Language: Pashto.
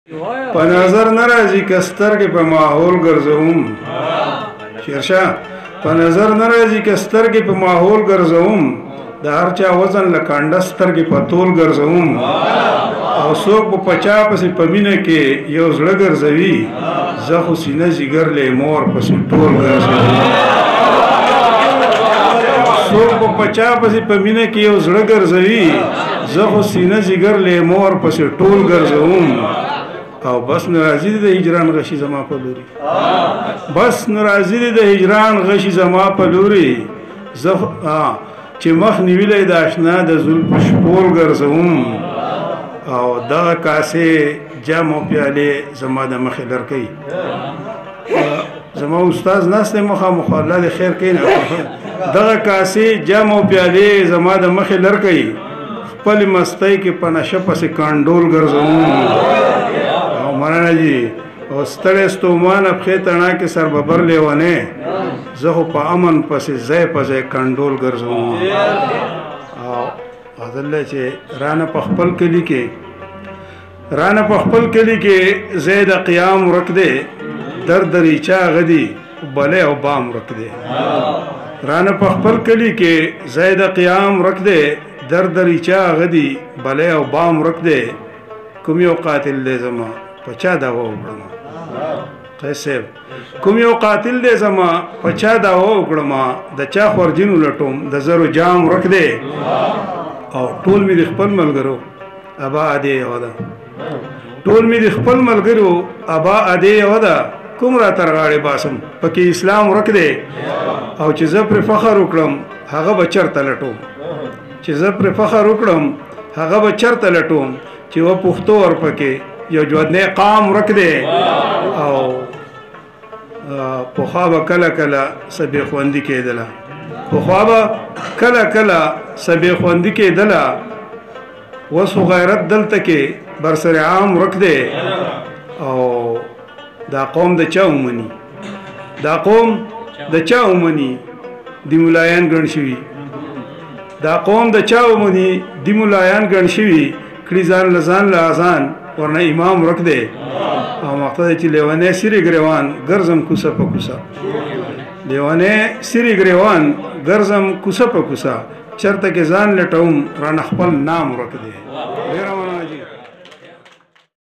په نظر ناراضي کستر کې په ماحول ګرځوم شیرشاه په نظر ناراضي کستر کې په ماحول ګرځوم د هر چا وزن لکانډه ستر کې په تول ګرځوم او څوک په پچا پسې په مینه کې یو زړه ګرځوي زه خو سینه جګر له مور پسې ټول ګرځوم څوک په پچا پسې په مینه کې یو زړه ګرځوي زه خو سینه جګر له مور پسې ټول ګرځوم او بس ناراضي دي د هجران غشي زما په لوري بس ناراضي دي د هجران غشي زما په لوري زه چې مخ نیولې د آشنا د زلف شپول ګرځوم او دغه کاسې جام او پیالې زما د مخې لرکې زما استاد ناسته مخامخ الله دې خیر کړي دغه کاسې جام او پیالې زما د مخې لرکې خپل مستۍ کې په نشه پسې کانډول ګرځوم مولانا جی او ستړی ستومان پخې تڼا کې سر ببر لیوانې زه خو په امن پسې ځای په ځای کنډول ګرځوم او عدالله چې رانه په خپل کلي کې زید قیام ورک دی در دریچا غدي بلې او بام ورک دی رانه په خپل کلي کې زید قیام ورک دی در دریچا غدي بلې او بام ورک دی کوم یو قاتل دی زما پچا داوا وکړم قیسب کوم یو قاتل دی زما پچا داوا وکړم د چا خورجینو لټوم د زرو جام ورک دی او ټول می د خپل ملګرو ابا ادي ودا ټول می د خپل ملګرو ابا ادي ودا کوم را ترغاړي باسم پکې اسلام ورک دی او چې زه پر فخر وکړم هغه بچرته لټوم چې زه پر فخر وکړم هغه بچرته لټوم چې و پښتو ور پکې یو جوړنه قام ورک دی او په خوا کله کله سبي خوندې کېدله په خوا کله کله سبي خوندې کېدله وسو غیرت دلته کې برسر عام ورک دی او دا قوم د چا ومني دا قوم د چا ومني دی مولایان ګڼ شوي دا قوم د چا ومني دی مولایان ګڼ شوي کړي ځان لزان لازان ورنه امام ورک دی او مقصد چې لیوانه سری ګریوان ګرځم کوسه په کوسه لیوانه سری ګریوان ګرځم کوسه په کوسه چرته کې ځان لټوم رانه خپل نام ورک دی ډیر مناجي